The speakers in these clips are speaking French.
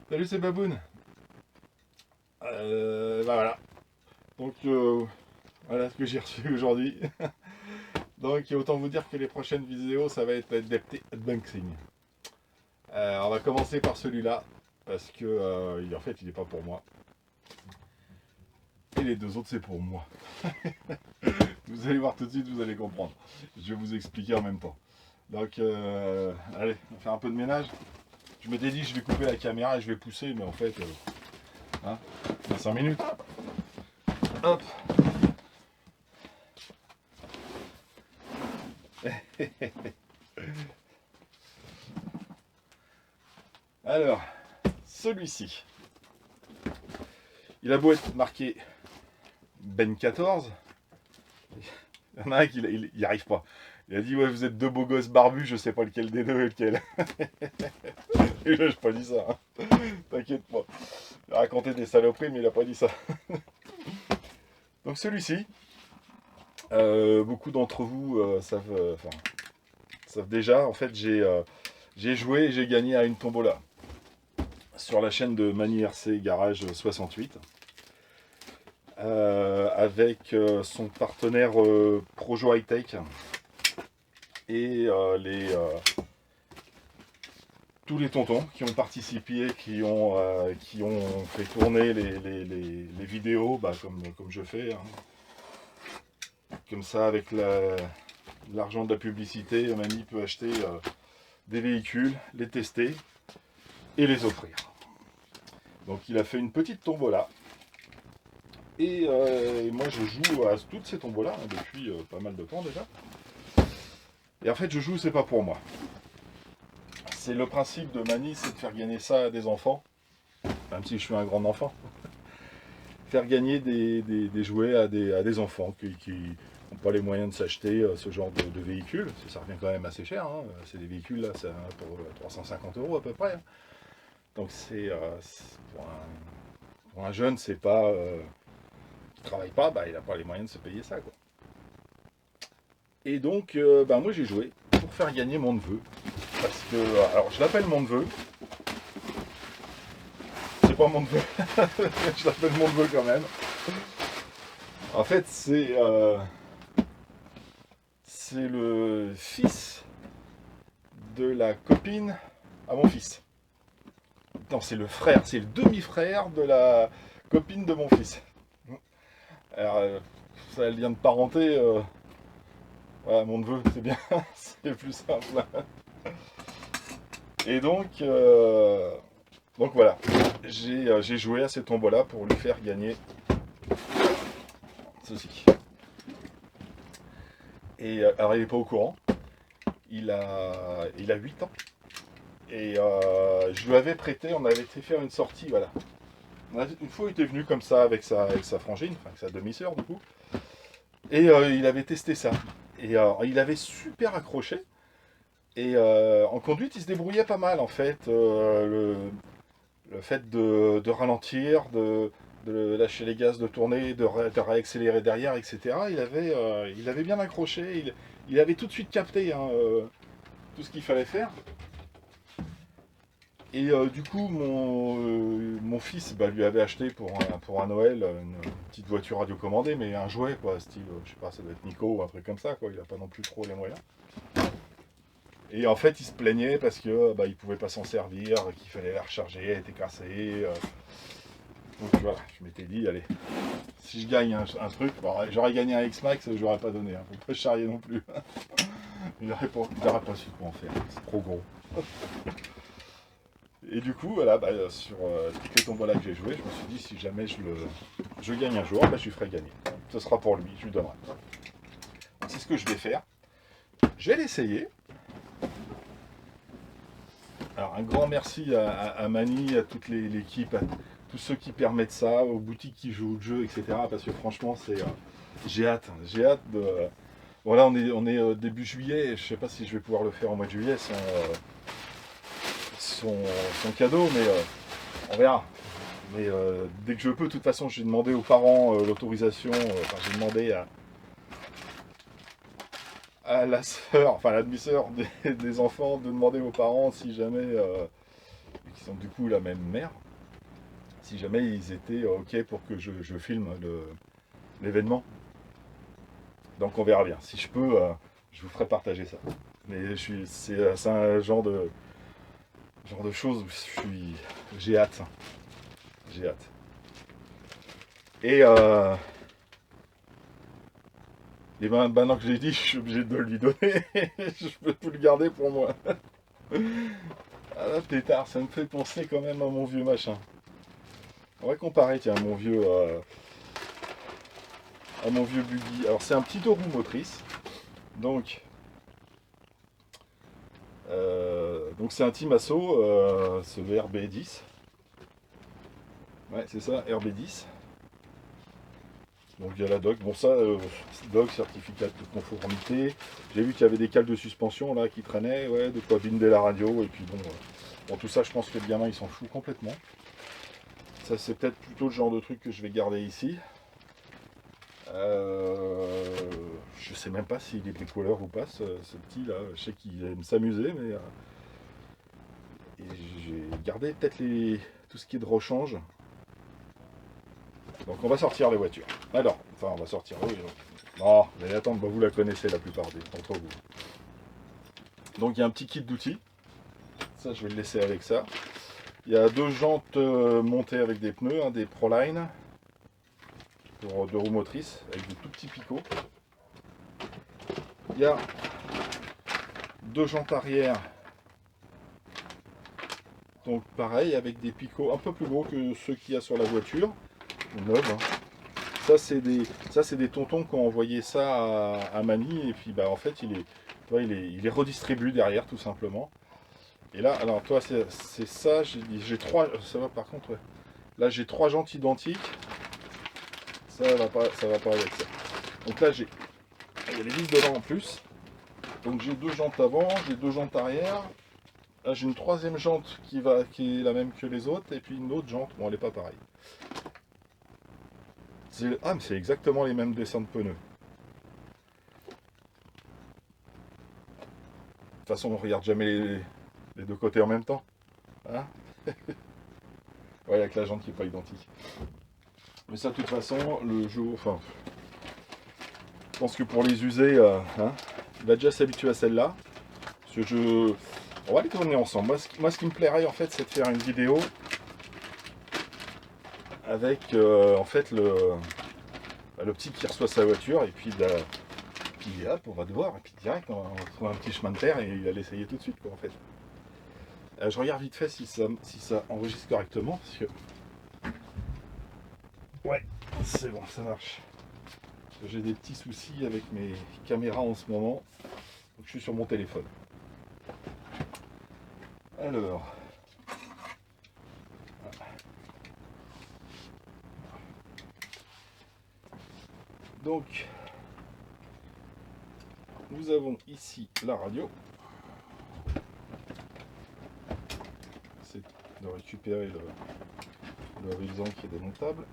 Salut, c'est Baboun. Voilà. Donc, voilà ce que j'ai reçu aujourd'hui. Donc, autant vous dire que les prochaines vidéos, ça va être des petits unboxing. On va commencer par celui-là, parce que, en fait, il n'est pas pour moi. Et les deux autres, c'est pour moi. Vous allez voir tout de suite, vous allez comprendre. Je vais vous expliquer en même temps. Donc, allez, on va faire un peu de ménage. Je m'étais dit, je vais couper la caméra et je vais pousser, mais en fait, hein, dans 5 minutes. Hop. Alors, celui-ci, il a beau être marqué Ben 14, il y en a un qui n'y arrive pas. Il a dit, ouais, vous êtes deux beaux gosses barbus, je sais pas lequel des deux est lequel. Et là, j'ai pas dit ça, hein. T'inquiète pas. Il a raconté des saloperies, mais il a pas dit ça. Donc celui-ci, beaucoup d'entre vous savent déjà, en fait, j'ai joué et j'ai gagné à une tombola sur la chaîne de Mani RC Garage 68. Avec son partenaire Projo High Tech et tous les tontons qui ont participé, qui ont fait tourner les vidéos, comme je fais, hein. Comme ça, avec l'argent de la publicité, Mani peut acheter des véhicules, les tester et les offrir. Donc il a fait une petite tombola. Et moi je joue à toutes ces tombolas hein, depuis pas mal de temps déjà. Et en fait je joue, c'est pas pour moi. C'est le principe de Mani, c'est de faire gagner ça à des enfants, même si je suis un grand enfant. Faire gagner des jouets à des enfants qui n'ont pas les moyens de s'acheter ce genre de véhicule. Ça revient quand même assez cher, hein. C'est des véhicules là, ça, pour 350 € à peu près, hein. Donc pour un jeune, c'est pas... qui travaille pas, bah, il n'a pas les moyens de se payer ça, quoi. Et donc, moi j'ai joué pour faire gagner mon neveu. Parce que, alors je l'appelle mon neveu. C'est pas mon neveu. Je l'appelle mon neveu quand même. En fait, c'est le fils de la copine à mon fils. Non, c'est le frère, c'est le demi-frère de la copine de mon fils. Alors, ça a le lien de parenté. Voilà, mon neveu, c'est bien, c'est plus simple. Et donc voilà, j'ai joué à ces tombolas pour lui faire gagner ceci. Et alors il n'est pas au courant, il a 8 ans. Et je lui avais prêté, on avait été faire une sortie, voilà. Une fois il était venu comme ça avec sa frangine, enfin avec sa demi-sœur du coup. Et il avait testé ça. Et il avait super accroché. Et en conduite, il se débrouillait pas mal en fait. Le fait de ralentir, de lâcher les gaz, de tourner, de réaccélérer derrière, etc. Il avait bien accroché, il avait tout de suite capté hein, tout ce qu'il fallait faire. Et du coup, mon fils lui avait acheté pour un Noël une petite voiture radiocommandée, mais un jouet, quoi, style, je sais pas, ça doit être Nico ou un truc comme ça, quoi. Il n'a pas non plus trop les moyens. Et en fait, il se plaignait parce que il pouvait pas s'en servir, qu'il fallait la recharger, elle était cassée. Donc voilà, je m'étais dit, allez, si je gagne un truc, bon, j'aurais gagné un X-Max, je n'aurais pas donné, hein, faut pas charrier non plus. Il n'aurait pas su quoi en faire, c'est trop gros. Et du coup, voilà, sur toutes les tombolas que j'ai joué, je me suis dit, si jamais je gagne un jour, je lui ferai gagner. Ce sera pour lui, je lui donnerai. C'est ce que je vais faire. Je vais l'essayer. Alors un grand merci à Mani, à toute l'équipe, à tous ceux qui permettent ça, aux boutiques qui jouent au jeu, etc. Parce que franchement, j'ai hâte de. Bon là, on est début juillet, et je sais pas si je vais pouvoir le faire au mois de juillet, son cadeau, mais on verra. Mais dès que je peux, de toute façon, j'ai demandé aux parents l'autorisation, j'ai demandé à la sœur, enfin la demi-sœur des enfants, de demander aux parents si jamais et qui sont du coup la même mer, si jamais ils étaient OK pour que je filme l'événement. Donc on verra bien. Si je peux, je vous ferai partager ça. Mais c'est un genre de choses où j'ai hâte. J'ai hâte. Et, et ben, maintenant que j'ai dit, je suis obligé de lui donner. Je peux plus le garder pour moi. Ah là, pétard, ça me fait penser quand même à mon vieux machin. On va comparer, tiens, à mon vieux buggy. Alors c'est un petit deux roues motrices. Donc c'est un Team Asso, ce RB10. Ouais, c'est ça, RB10. Donc il y a la doc. Bon ça, doc, certificat de conformité. J'ai vu qu'il y avait des cales de suspension là qui traînaient, ouais, de quoi binder la radio. Et puis bon, tout ça, je pense que le gamin il s'en fout complètement. Ça c'est peut-être plutôt le genre de truc que je vais garder ici. Je sais même pas s'il est bricoleur ou pas, ce petit là. Je sais qu'il aime s'amuser, mais et j'ai gardé peut-être tout ce qui est de rechange. Donc on va sortir les voitures. Alors, enfin on va sortir, oui. Non, mais attends, bah, vous la connaissez la plupart d'entre vous. Donc il y a un petit kit d'outils. Ça je vais le laisser avec ça. Il y a deux jantes montées avec des pneus, hein, des Proline pour deux roues motrices avec des tout petits picots. Il y a deux jantes arrière. Donc pareil avec des picots un peu plus gros que ceux qu'il y a sur la voiture. Neuve, hein. Ça c'est des tontons qui ont envoyé ça à Mani et puis bah en fait il est redistribué derrière tout simplement. Et là alors toi c'est ça, j'ai trois, ça va par contre ouais. Là j'ai trois jantes identiques. Ça va pas avec ça. Donc là il y a les vis dedans en plus. Donc j'ai deux jantes avant, j'ai deux jantes arrière. Là j'ai une troisième jante qui est la même que les autres et puis une autre jante, bon elle est pas pareille. Ah mais c'est exactement les mêmes dessins de pneus. De toute façon on regarde jamais les deux côtés en même temps. Hein. Ouais, avec la jante qui n'est pas identique. Mais ça de toute façon, le jour, enfin, je pense que pour les user, hein, il va déjà s'habituer à celle-là. Parce que on va les tourner ensemble. Moi, ce qui me plairait en fait, c'est de faire une vidéo avec en fait le petit qui reçoit sa voiture et puis, hop, on va devoir, et puis direct, on va trouver un petit chemin de terre et il va l'essayer tout de suite quoi en fait. Je regarde vite fait si ça enregistre correctement parce que ouais, c'est bon, ça marche. J'ai des petits soucis avec mes caméras en ce moment, donc je suis sur mon téléphone. Alors, donc nous avons ici la radio. C'est de récupérer le horizon qui est démontable.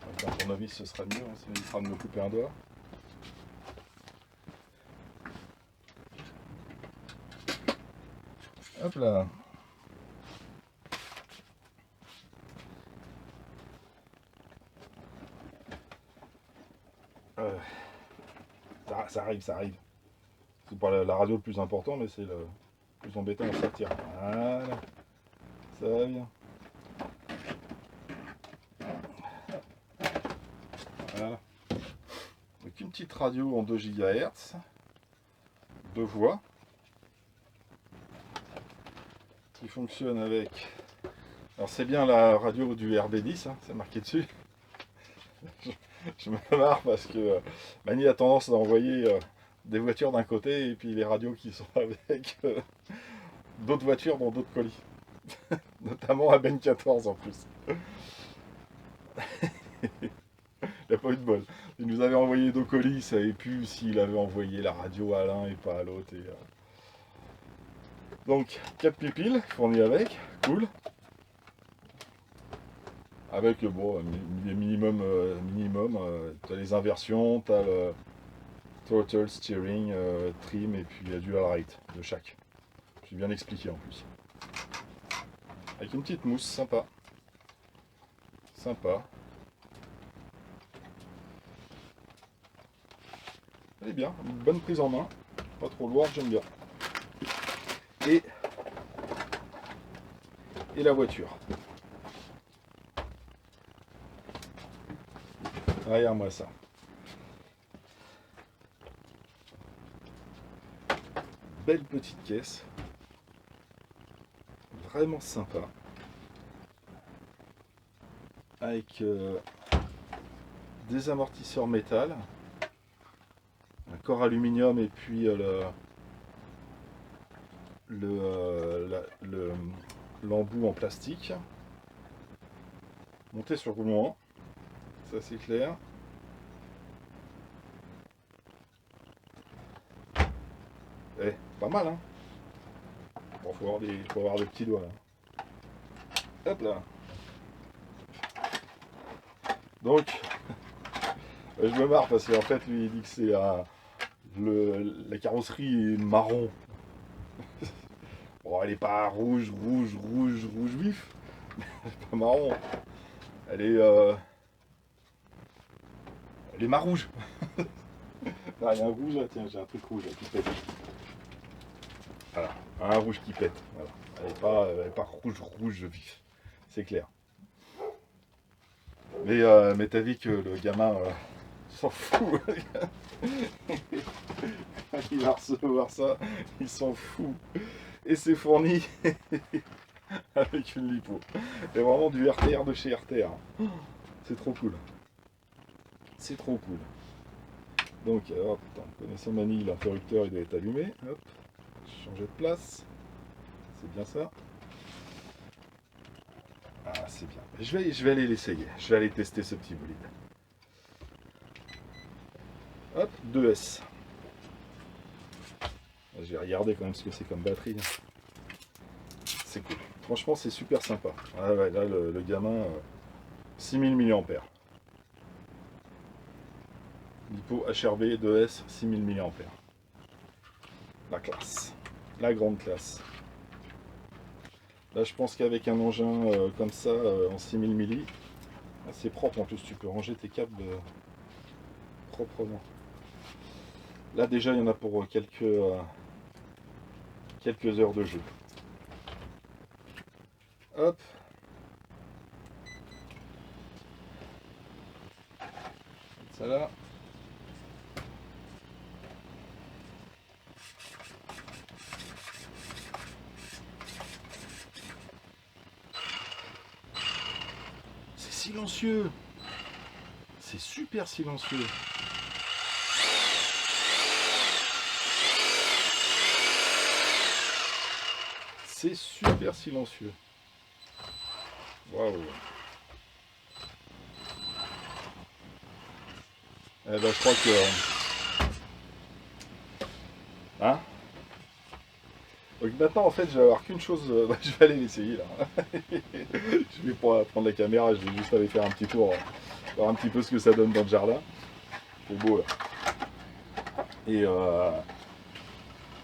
Avec un tournevis ce sera mieux, hein, ça évitera de me couper un doigt. Hop là. Ça arrive. C'est pas la radio le plus important, mais c'est le plus embêtant à sortir. Voilà. Ça va bien. Voilà. Donc une petite radio en 2 GHz. 2 voix. Qui fonctionne avec... Alors c'est bien la radio du RB10, hein, c'est marqué dessus. Je me marre parce que Mani a tendance à envoyer des voitures d'un côté et puis les radios qui sont avec d'autres voitures dans d'autres colis. Notamment à Ben 14 en plus. Il n'a pas eu de bol. Il nous avait envoyé deux colis, il ne savait plus s'il avait envoyé la radio à l'un et pas à l'autre. Donc 4 pipiles fournis avec, cool. Avec bon, minimum, tu as les inversions, tu as le throttle, steering, trim et puis il y a dual rate de chaque. C'est bien expliqué en plus. Avec une petite mousse, sympa. Sympa. Elle est bien, une bonne prise en main. Pas trop lourde, j'aime bien. Et la voiture. Regarde-moi ça. Belle petite caisse. Vraiment sympa. Avec des amortisseurs métal. Un corps aluminium et puis l'embout en plastique. Monté sur roulement. Ça c'est clair. Eh, pas mal hein. Bon, faut avoir des petits doigts là. Hop là. Donc, je me marre parce qu'en fait lui il dit que c'est la carrosserie est marron. Bon, elle est pas rouge vif. Elle est pas marron. Elle est marrouge. Ah, il y a un rouge là, tiens, j'ai un truc rouge là, qui pète. Voilà, un rouge qui pète. Voilà. Elle est pas rouge vif. C'est clair. Mais t'as vu que le gamin s'en fout. Il va recevoir ça, il s'en fout. Et c'est fourni avec une lipo. C'est vraiment du RTR de chez RTR. C'est trop cool. C'est trop cool. Donc, hop, connaissant Manille, l'interrupteur il doit être allumé. Hop, changer de place. C'est bien ça. Ah, c'est bien. Je vais aller l'essayer. Je vais aller tester ce petit bolide. Hop, 2S. J'ai regardé quand même ce que c'est comme batterie. C'est cool. Franchement, c'est super sympa. Ah ouais, là, le gamin, 6000 mAh. Lipo HRB 2S, 6000 mAh. La classe. La grande classe. Là, je pense qu'avec un engin comme ça, en 6000 milli, c'est propre en plus. Tu peux ranger tes câbles proprement. Là, déjà, il y en a pour quelques heures de jeu. Hop. Ça là. C'est silencieux. C'est super silencieux. C'est super silencieux. Waouh. Eh ben, je crois que... Hein? Donc maintenant, en fait, je vais avoir qu'une chose... je vais aller l'essayer, là. Je vais prendre la caméra, je vais juste aller faire un petit tour, voir un petit peu ce que ça donne dans le jardin. C'est beau, là.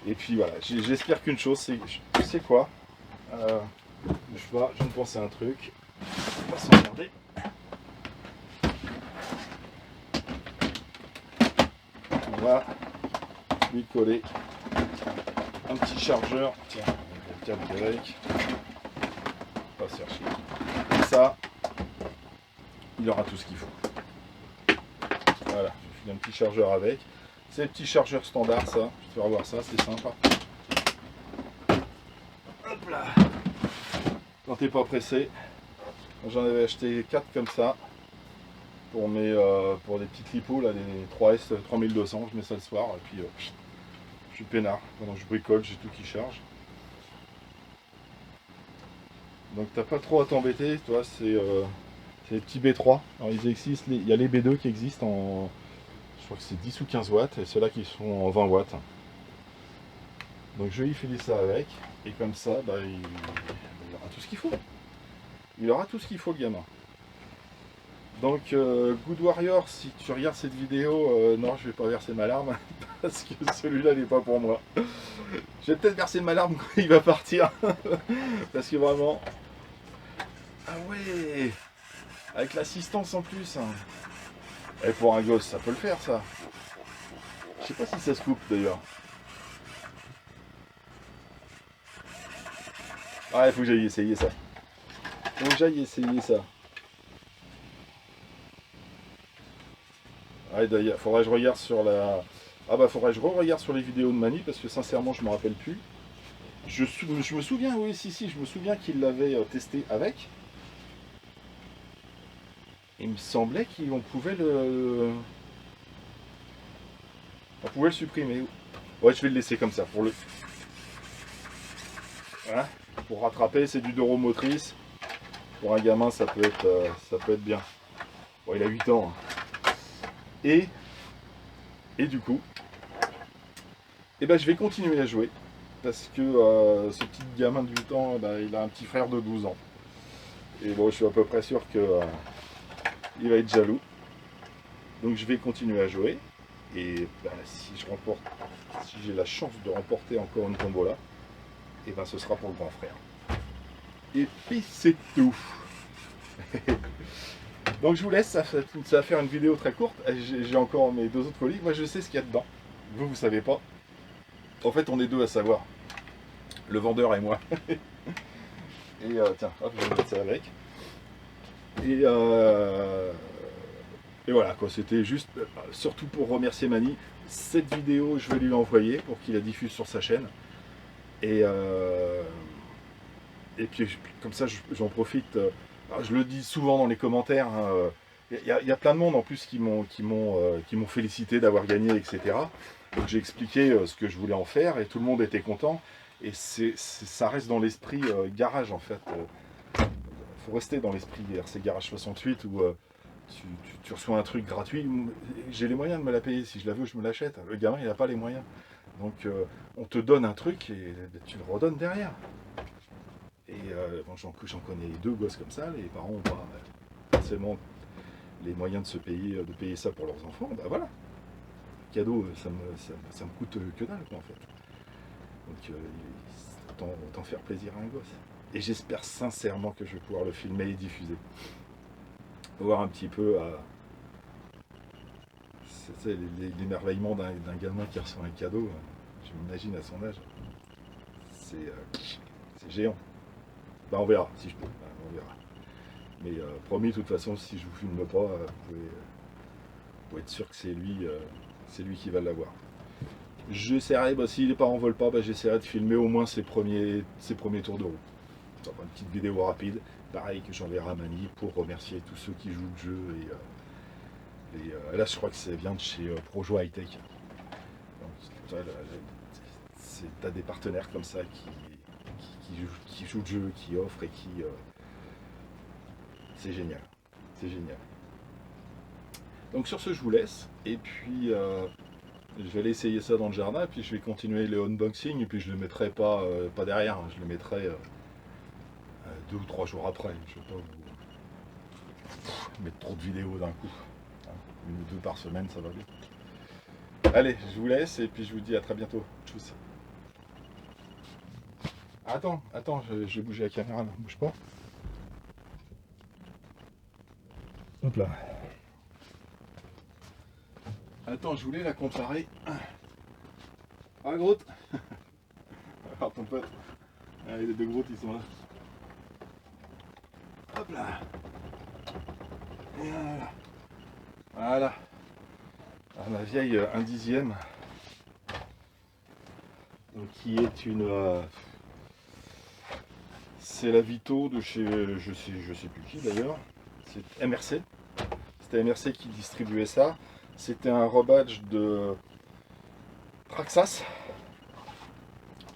Et puis voilà, j'espère qu'une chose, c'est quoi? Je viens de penser à un truc. On va s'en regarder. On va lui coller un petit chargeur. Tiens, on va le câble avec. On va se faire chier. Et ça, il aura tout ce qu'il faut. Voilà, je fais un petit chargeur avec. C'est le petit chargeur standard, ça. Je te ferai voir ça, c'est sympa. Hop là. Quand t'es pas pressé. J'en avais acheté 4 comme ça. Pour des petites lipos, là, les 3S 3200. Je mets ça le soir et puis je suis peinard. Pendant que je bricole, j'ai tout qui charge. Donc t'as pas trop à t'embêter, toi, c'est les petits B3. Alors ils existent, il y a les B2 qui existent en, je crois que c'est 10 ou 15 watts, et ceux-là qui sont en 20 watts. Donc je vais y filer ça avec, et comme ça, bah, il aura tout ce qu'il faut. Il aura tout ce qu'il faut, le gamin. Donc Good Warrior, si tu regardes cette vidéo, non, je vais pas verser ma larme. parce que celui-là n'est pas pour moi. Je vais peut-être verser ma larme quand il va partir. Parce que vraiment... Ah ouais, avec l'assistance en plus. Et pour un gosse, ça peut le faire ça. Je sais pas si ça se coupe d'ailleurs. Ah, il faut que j'aille essayer ça. Faut que j'aille essayer ça. Ah, d'ailleurs, faudrait que je regarde sur la... Ah bah faudrait que je regarde sur les vidéos de Mani parce que sincèrement je me rappelle plus. Je me souviens, oui, si, je me souviens qu'il l'avait testé avec. Il me semblait qu'on pouvait le supprimer. Ouais, je vais le laisser comme ça pour le... Hein, pour rattraper, c'est du neuromotrice. Pour un gamin, ça peut être bien. Bon, il a 8 ans. Et du coup, eh ben, je vais continuer à jouer. Parce que ce petit gamin de 8 ans, ben, il a un petit frère de 12 ans. Et bon, je suis à peu près sûr que il va être jaloux. Donc je vais continuer à jouer. Et ben, si j'ai la chance de remporter encore une tombola, et ben ce sera pour le grand frère. Et puis c'est tout. Donc je vous laisse, ça va faire une vidéo très courte. J'ai encore mes 2 autres colis. Moi je sais ce qu'il y a dedans. Vous savez pas. En fait on est 2 à savoir. Le vendeur et moi. Et tiens, hop, je vais mettre ça avec. Et voilà quoi, c'était juste, surtout pour remercier Mani. Cette vidéo je vais lui envoyer pour qu'il la diffuse sur sa chaîne. Et puis comme ça j'en profite. Je le dis souvent dans les commentaires. Il y a plein de monde en plus qui m'ont félicité d'avoir gagné, etc. Donc j'ai expliqué ce que je voulais en faire et tout le monde était content. Et ça reste dans l'esprit garage en fait. Faut rester dans l'esprit RC Garage 68 où tu reçois un truc gratuit. J'ai les moyens de me la payer. Si je la veux, je me l'achète. Le gamin, il n'a pas les moyens. Donc on te donne un truc et tu le redonnes derrière. Et bon, j'en connais 2 gosses comme ça. Les parents n'ont pas forcément les moyens de payer ça pour leurs enfants. Bah voilà. Cadeau, ça me coûte que dalle quoi, en fait. Donc autant faire plaisir à un gosse. Et j'espère sincèrement que je vais pouvoir le filmer et diffuser. Voir un petit peu l'émerveillement d'un gamin qui reçoit un cadeau. Je m'imagine à son âge. C'est géant. Ben, on verra si je peux. Ben, on verra. Mais promis, de toute façon, si je vous filme pas, vous pouvez être sûr que c'est lui qui va l'avoir. J'essaierai, si les parents ne veulent pas, j'essaierai de filmer au moins ses premiers tours de roue. Ça fera une petite vidéo rapide, pareil que j'enverrai à Mani pour remercier tous ceux qui jouent le jeu. Et là, je crois que ça vient de chez Projo High Tech. Tu as des partenaires comme ça qui jouent le jeu, qui offrent et qui... c'est génial. C'est génial. Donc sur ce, je vous laisse. Et puis... je vais aller essayer ça dans le jardin, et puis je vais continuer les unboxings, et puis je ne le mettrai pas derrière, hein, je le mettrai 2 ou 3 jours après. Je ne vais pas vous mettre trop de vidéos d'un coup. Hein, 1 ou 2 par semaine, ça va vite. Allez, je vous laisse, et puis je vous dis à très bientôt. Tchuss. Attends, je vais bouger la caméra, ne bouge pas. Hop là. Attends, je voulais la comparer. Ah, Groot. Alors ton pote. Allez, les 2 Groot, ils sont là. Hop là. Et voilà. Voilà. Alors, la vieille 1/10. Donc, qui est une... c'est la Vito de chez... Je sais plus qui d'ailleurs. C'est MRC. C'était MRC qui distribuait ça. C'était un rebadge de Traxxas.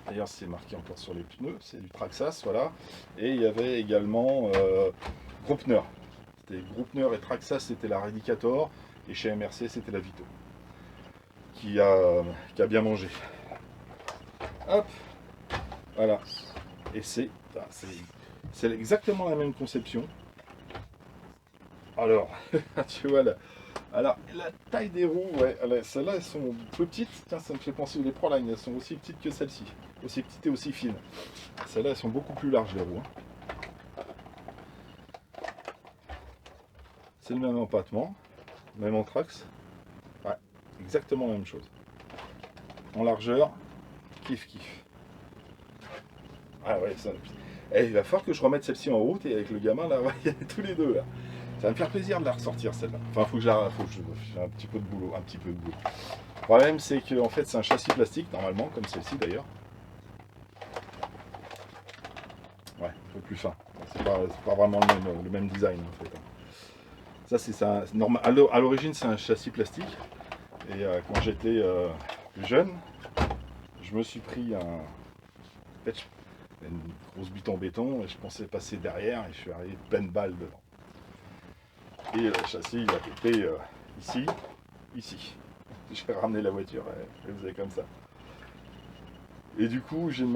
D'ailleurs, c'est marqué encore sur les pneus, c'est du Traxxas, voilà. Et il y avait également Gruppner. C'était Gruppner et Traxxas, c'était la Radicator. Et chez MRC, c'était la Vito. Qui a bien mangé. Hop, voilà. Et c'est exactement la même conception. Alors, tu vois là. Alors, la taille des roues, ouais, celles-là, elles sont plus petites. Tiens, ça me fait penser aux Proline, elles sont aussi petites que celles-ci. Aussi petites et aussi fines. Celles-là, elles sont beaucoup plus larges, les roues. C'est le même empattement, même en trax. Ouais, exactement la même chose. En largeur, kiff kiff. Ah ouais, ça. Eh, il va falloir que je remette celle-ci en route et avec le gamin là, ouais, il y a tous les deux là. Ça va me faire plaisir de la ressortir celle-là. Enfin, faut que j'ai un petit peu de boulot, un petit peu de boulot. Le problème, c'est que en fait, c'est un châssis plastique normalement, comme celle-ci d'ailleurs. Ouais, un peu plus fin. C'est pas vraiment le même design en fait. Ça, c'est ça. À l'origine, c'est un châssis plastique. Et quand j'étais plus jeune, je me suis pris une grosse butte en béton et je pensais passer derrière et je suis arrivé pleine balle dedans. Et le châssis, il a pété ici. J'ai ramené la voiture, elle faisait comme ça. Et du coup, j'avais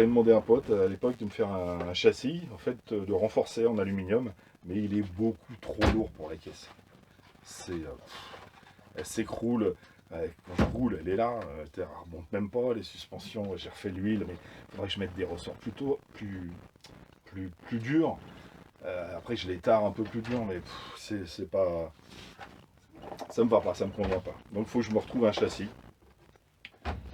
demandé à un pote à l'époque de me faire un châssis, en fait, de renforcer en aluminium, mais il est beaucoup trop lourd pour la caisse. Elle s'écroule. Quand je roule, elle est là, elle ne remonte même pas, les suspensions, j'ai refait l'huile, mais il faudrait que je mette des ressorts plus durs. Après, je les tare un peu plus durs, mais c'est pas. Ça me va pas, ça me convient pas. Donc, il faut que je me retrouve un châssis.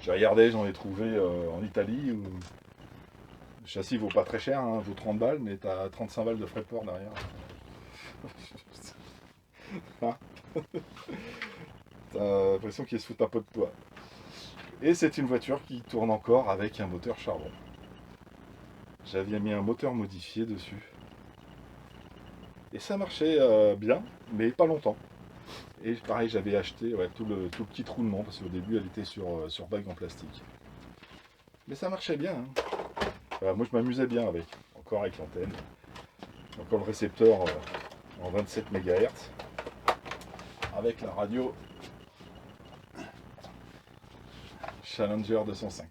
J'ai regardé, j'en ai trouvé en Italie où le châssis vaut pas très cher, hein, vaut 30 balles, mais tu as 35 balles de frais de port derrière. Hein. T'as l'impression qu'ils se foutent un peu de toi. Et c'est une voiture qui tourne encore avec un moteur charbon. J'avais mis un moteur modifié dessus. Et ça marchait bien, mais pas longtemps. Et pareil, j'avais acheté tout le kit roulement, parce qu'au début, elle était sur bague en plastique. Mais ça marchait bien. Hein. Moi, je m'amusais bien avec. Encore avec l'antenne. Encore le récepteur en 27 MHz. Avec la radio Challenger 250.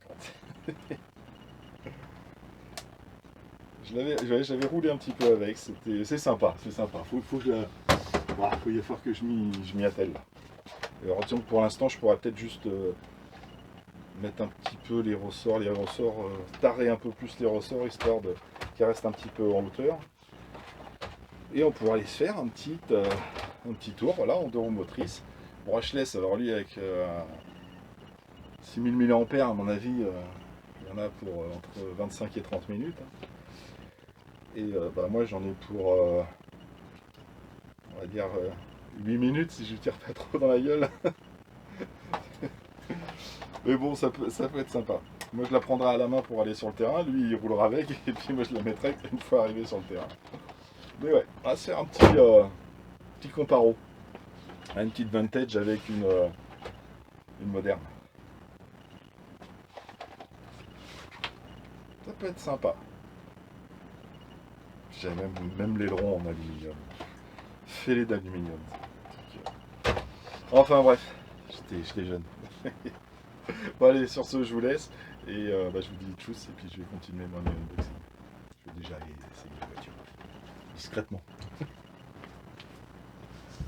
J'avais roulé un petit peu avec, c'est sympa, c'est sympa. Il va falloir que je m'y attelle. Et alors, disons que pour l'instant, je pourrais peut-être juste mettre un petit peu les ressorts, tarer un peu plus les ressorts, histoire qu'ils restent un petit peu en hauteur. Et on pourra aller se faire un petit tour, voilà, en 2 roues motrices. Bon, H-Less, alors lui, avec 6000 mAh, à mon avis, il y en a pour entre 25 et 30 minutes. Hein. Et moi, j'en ai pour, on va dire, 8 minutes si je ne tire pas trop dans la gueule. Mais bon, ça peut être sympa. Moi, je la prendrai à la main pour aller sur le terrain. Lui, il roulera avec. Et puis, moi, je la mettrai une fois arrivé sur le terrain. Mais ouais, c'est un petit comparo. Une petite vintage avec une moderne. Ça peut être sympa. J'ai même l'aileron en aluminium. Fêlé d'aluminium. Enfin bref, j'étais jeune. Bon allez, sur ce je vous laisse. Et je vous dis tchuss et puis je vais continuer mon unboxing. Je vais déjà aller essayer la voiture. Discrètement.